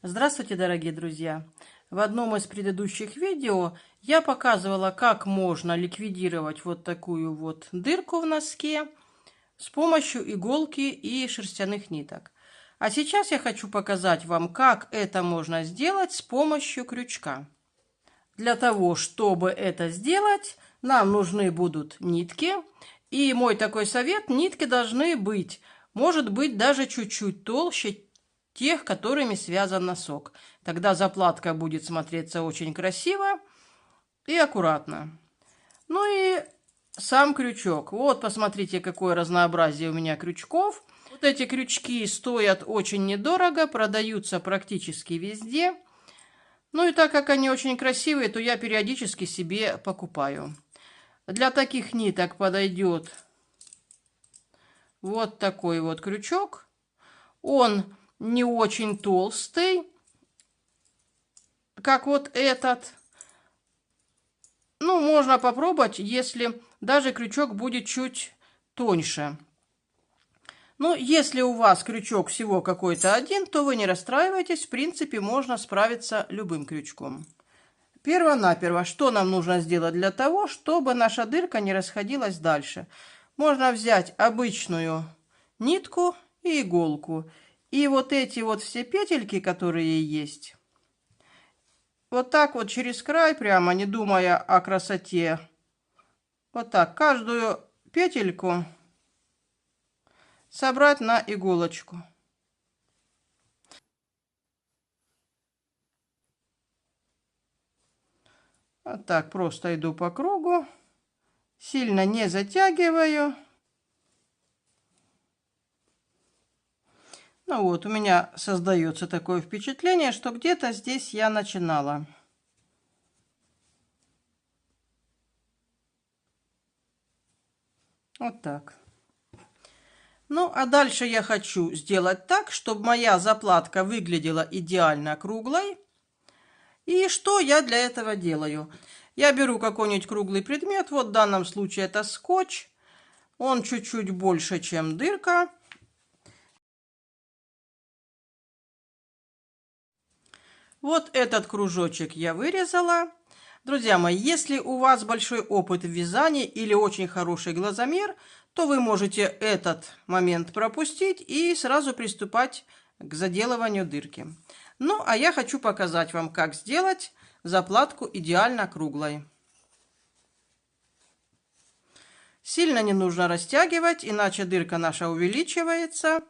Здравствуйте, дорогие друзья! В одном из предыдущих видео я показывала, как можно ликвидировать вот такую вот дырку в носке с помощью иголки и шерстяных ниток. А сейчас я хочу показать вам, как это можно сделать с помощью крючка. Для того, чтобы это сделать, нам нужны будут нитки. И мой такой совет: нитки должны быть, может быть, даже чуть-чуть толще тех, которыми связан носок. Тогда заплатка будет смотреться очень красиво и аккуратно. Ну и сам крючок. Вот, посмотрите, какое разнообразие у меня крючков. Вот эти крючки стоят очень недорого, продаются практически везде. Ну и так как они очень красивые, то я периодически себе покупаю. Для таких ниток подойдет вот такой вот крючок. Он не очень толстый, как вот этот. Ну, можно попробовать, если даже крючок будет чуть тоньше. Но если у вас крючок всего какой-то один, то вы не расстраивайтесь. В принципе, можно справиться любым крючком. Перво-наперво, что нам нужно сделать для того, чтобы наша дырка не расходилась дальше? Можно взять обычную нитку и иголку. И вот эти вот все петельки, которые есть, вот так вот через край, прямо не думая о красоте, вот так каждую петельку собрать на иголочку. Вот так просто иду по кругу, сильно не затягиваю. Ну вот, у меня создается такое впечатление, что где-то здесь я начинала. Вот так. Ну, а дальше я хочу сделать так, чтобы моя заплатка выглядела идеально круглой. И что я для этого делаю? Я беру какой-нибудь круглый предмет, вот в данном случае это скотч. Он чуть-чуть больше, чем дырка. Вот этот кружочек я вырезала. Друзья мои, если у вас большой опыт в вязании или очень хороший глазомер, то вы можете этот момент пропустить и сразу приступать к заделыванию дырки. Ну, а я хочу показать вам, как сделать заплатку идеально круглой. Сильно не нужно растягивать, иначе дырка наша увеличивается.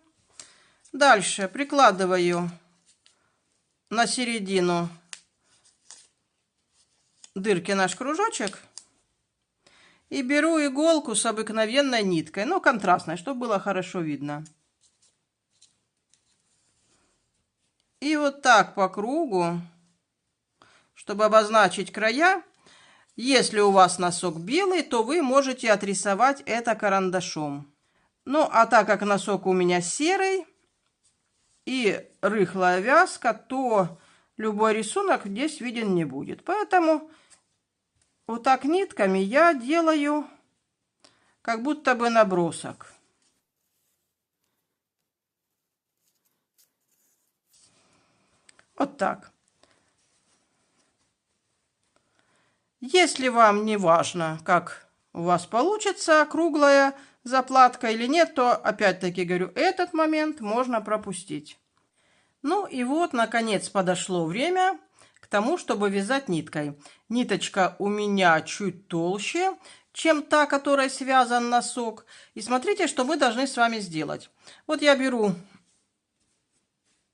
Дальше прикладываю на середину дырки наш кружочек и беру иголку с обыкновенной ниткой, ну контрастной, чтобы было хорошо видно. И вот так по кругу, чтобы обозначить края. Если у вас носок белый, то вы можете отрисовать это карандашом. Ну а так как носок у меня серый и рыхлая вязка, то любой рисунок здесь виден не будет. Поэтому вот так нитками я делаю как будто бы набросок. Вот так. Если вам не важно, как у вас получится круглая заплатка или нет, то опять-таки говорю, этот момент можно пропустить. Ну и вот, наконец, подошло время к тому, чтобы вязать ниткой. Ниточка у меня чуть толще, чем та, которой связан носок. И смотрите, что мы должны с вами сделать. Вот я беру,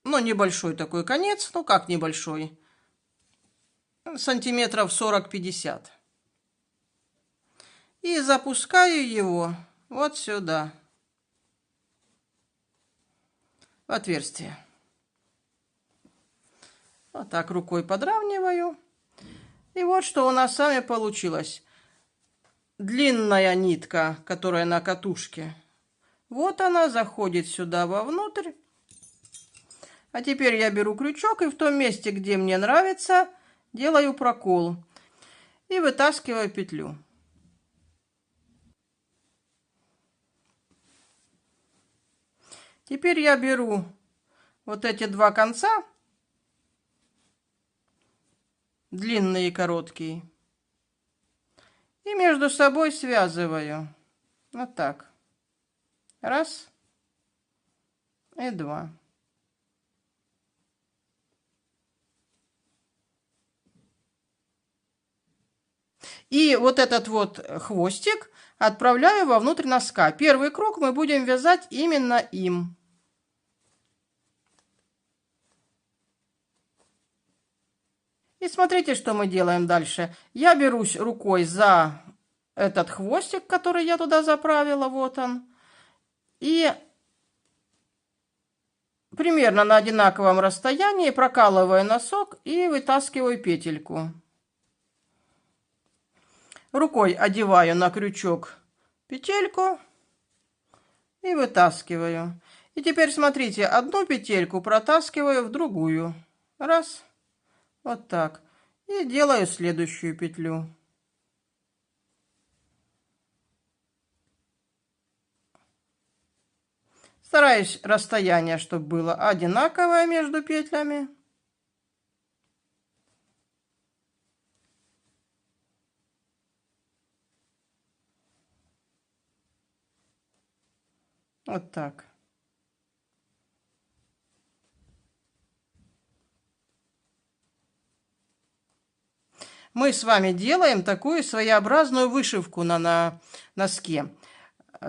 ну, небольшой такой конец, ну, как небольшой, сантиметров 40-50. И запускаю его вот сюда, в отверстие. Вот так рукой подравниваю. И вот что у нас с вами получилось. Длинная нитка, которая на катушке. Вот она заходит сюда вовнутрь. А теперь я беру крючок и в том месте, где мне нравится, делаю прокол. И вытаскиваю петлю. Теперь я беру вот эти два конца длинный и короткий. И между собой связываю. Вот так. Раз и два. И вот этот вот хвостик отправляю вовнутрь носка. Первый круг мы будем вязать именно им. И смотрите, что мы делаем дальше. Я берусь рукой за этот хвостик, который я туда заправила, вот он. И примерно на одинаковом расстоянии прокалываю носок и вытаскиваю петельку. Рукой одеваю на крючок петельку и вытаскиваю. И теперь смотрите, одну петельку протаскиваю в другую. Раз, вот так. И делаю следующую петлю. Стараюсь расстояние, чтобы было одинаковое между петлями. Вот так. Мы с вами делаем такую своеобразную вышивку на носке.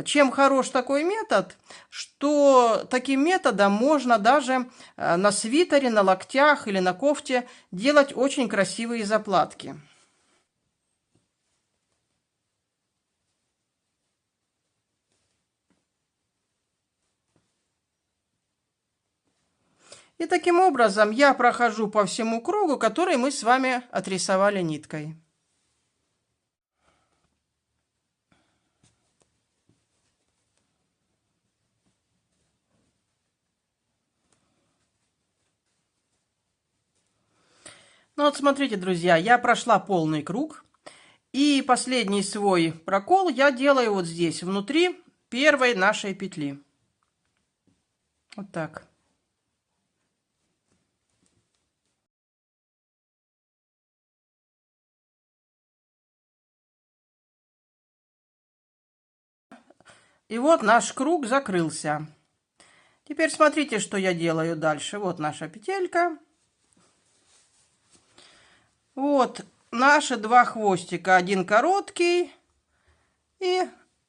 Чем хорош такой метод, что таким методом можно даже на свитере, на локтях или на кофте делать очень красивые заплатки. И таким образом я прохожу по всему кругу, который мы с вами отрисовали ниткой. Ну вот смотрите, друзья, я прошла полный круг. И последний свой прокол я делаю вот здесь, внутри первой нашей петли. Вот так. И вот наш круг закрылся. Теперь смотрите, что я делаю дальше. Вот наша петелька. Вот наши два хвостика. Один короткий и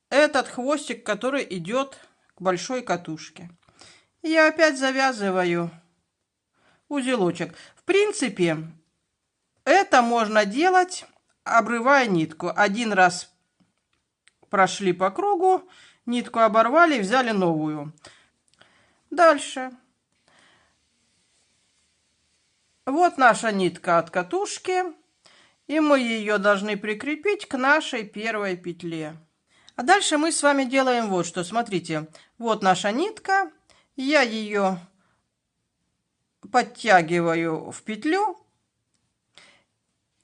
этот хвостик, который идет к большой катушке. И я опять завязываю узелочек. В принципе, это можно делать, обрывая нитку. Один раз прошли по кругу, нитку оборвали, взяли новую. Дальше. Вот наша нитка от катушки. И мы ее должны прикрепить к нашей первой петле. А дальше мы с вами делаем вот что. Смотрите, вот наша нитка. Я ее подтягиваю в петлю.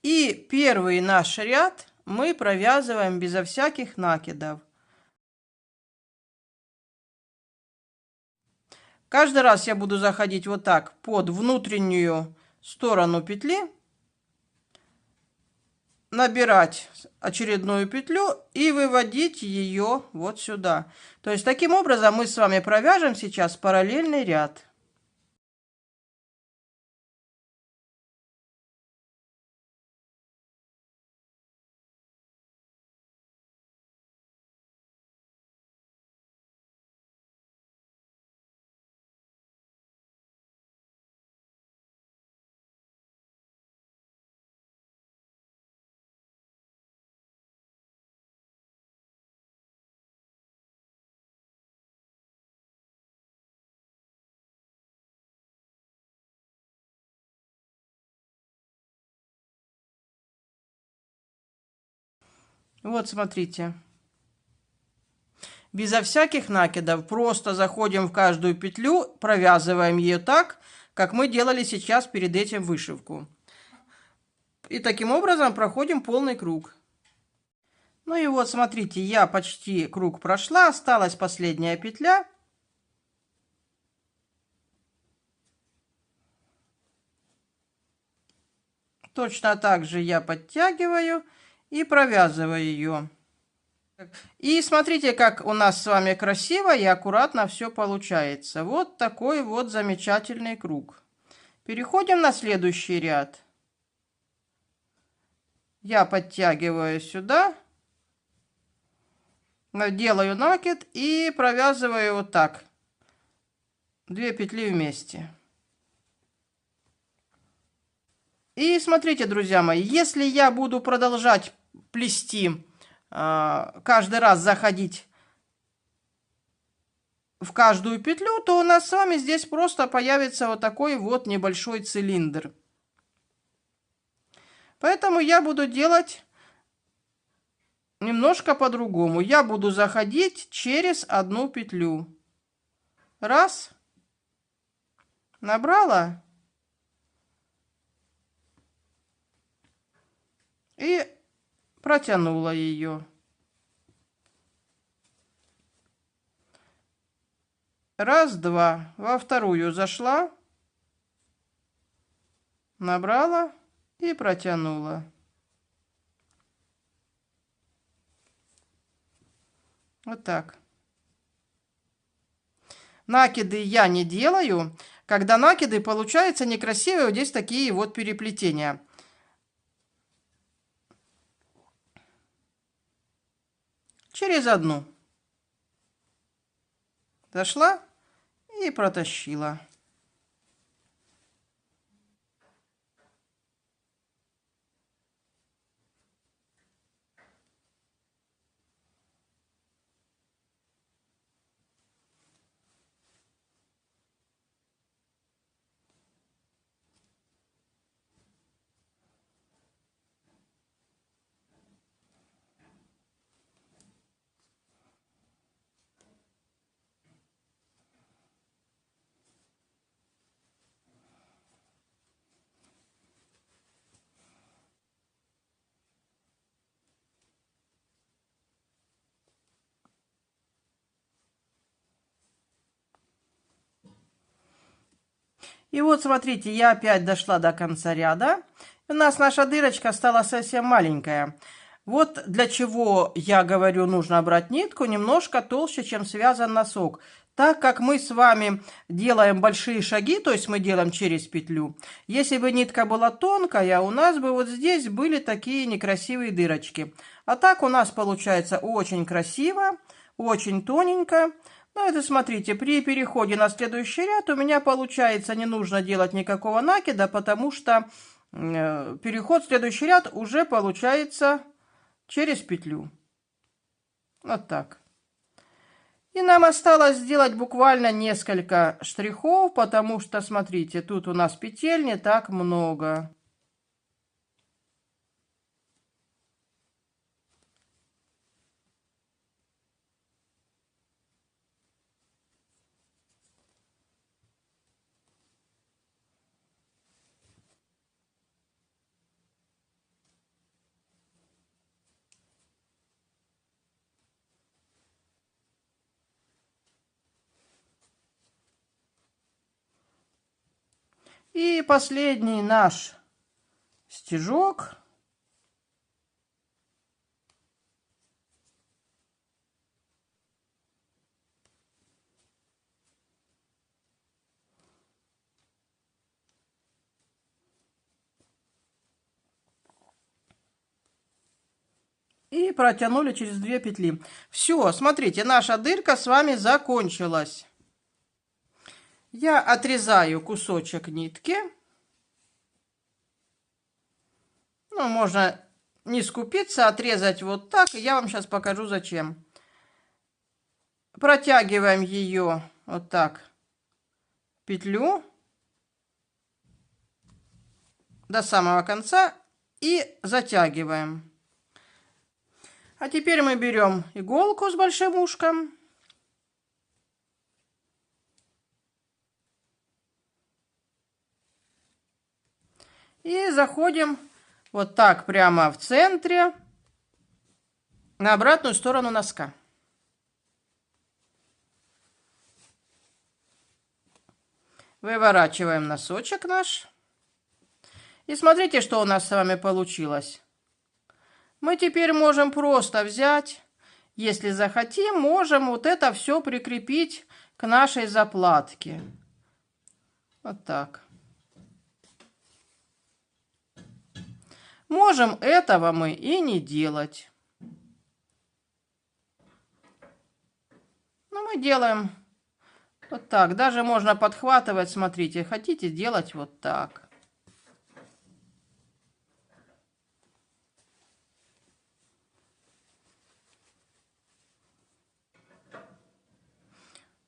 И первый наш ряд мы провязываем безо всяких накидов. Каждый раз я буду заходить вот так под внутреннюю сторону петли, набирать очередную петлю и выводить ее вот сюда. То есть таким образом мы с вами провяжем сейчас параллельный ряд. Вот смотрите. Безо всяких накидов. Просто заходим в каждую петлю, провязываем ее так, как мы делали сейчас перед этим вышивку. И таким образом проходим полный круг. Ну и вот смотрите, я почти круг прошла, осталась последняя петля. Точно так же я подтягиваю и провязываю ее. И смотрите, как у нас с вами красиво и аккуратно все получается. Вот такой вот замечательный круг. Переходим на следующий ряд. Я подтягиваю сюда, делаю накид и провязываю вот так. 2 петли вместе. И смотрите, друзья мои, если я буду продолжать плести, каждый раз заходить в каждую петлю, то у нас с вами здесь просто появится вот такой вот небольшой цилиндр. Поэтому я буду делать немножко по-другому. Я буду заходить через одну петлю. Раз. Набрала. И протянула ее. Раз, два. Во вторую зашла. Набрала и протянула. Вот так. Накиды я не делаю. Когда накиды, получаются некрасивые, вот здесь такие вот переплетения. Через одну. Зашла и протащила. И вот смотрите, я опять дошла до конца ряда. У нас наша дырочка стала совсем маленькая. Вот для чего я говорю, нужно брать нитку немножко толще, чем связан носок. Так как мы с вами делаем большие шаги, то есть мы делаем через петлю, если бы нитка была тонкая, у нас бы вот здесь были такие некрасивые дырочки. А так у нас получается очень красиво, очень тоненько. Ну, это смотрите, при переходе на следующий ряд у меня получается не нужно делать никакого накида, потому что переход в следующий ряд уже получается через петлю. Вот так. И нам осталось сделать буквально несколько штрихов, потому что, смотрите, тут у нас петель не так много. И последний наш стежок. И протянули через 2 петли. Все, смотрите, наша дырка с вами закончилась. Я отрезаю кусочек нитки. Ну, можно не скупиться, отрезать вот так. Я вам сейчас покажу, зачем. Протягиваем ее вот так, петлю до самого конца и затягиваем. А теперь мы берем иголку с большим ушком. И заходим вот так прямо в центре на обратную сторону носка. Выворачиваем носочек наш. И смотрите, что у нас с вами получилось. Мы теперь можем просто взять, если захотим, можем вот это все прикрепить к нашей заплатке. Вот так. Можем этого мы и не делать. Но мы делаем вот так. Даже можно подхватывать, смотрите, хотите делать вот так.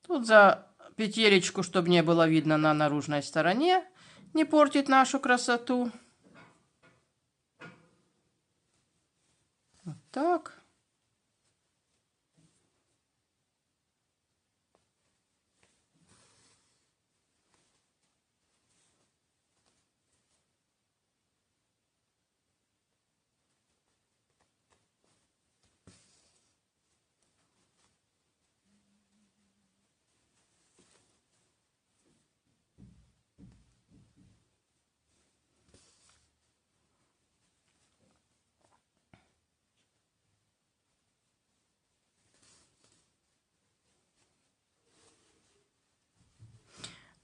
Тут за петелечку, чтобы не было видно на наружной стороне, не портить нашу красоту. Вот так.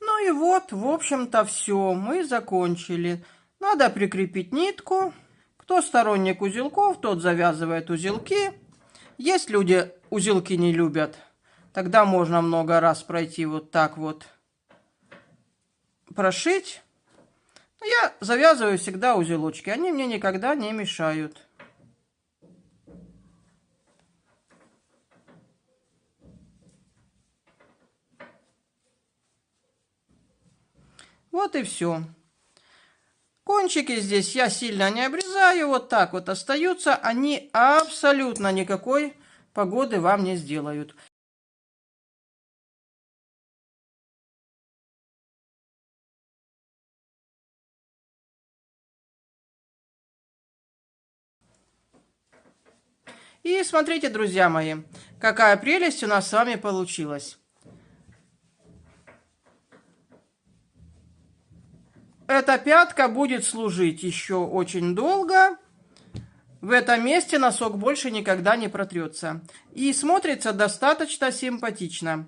Ну и вот, в общем-то, все. Мы закончили. Надо прикрепить нитку. Кто сторонник узелков, тот завязывает узелки. Есть люди, узелки не любят. Тогда можно много раз пройти вот так вот. Прошить. Я завязываю всегда узелочки. Они мне никогда не мешают. Вот и все. Кончики здесь я сильно не обрезаю. Вот так вот остаются. Они абсолютно никакой погоды вам не сделают. И смотрите, друзья мои, какая прелесть у нас с вами получилась. Эта пятка будет служить еще очень долго. В этом месте носок больше никогда не протрется. И смотрится достаточно симпатично.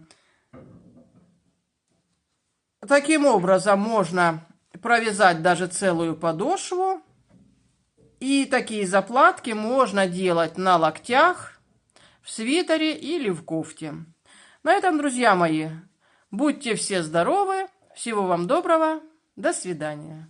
Таким образом можно провязать даже целую подошву. И такие заплатки можно делать на локтях, в свитере или в кофте. На этом, друзья мои, будьте все здоровы. Всего вам доброго. До свидания.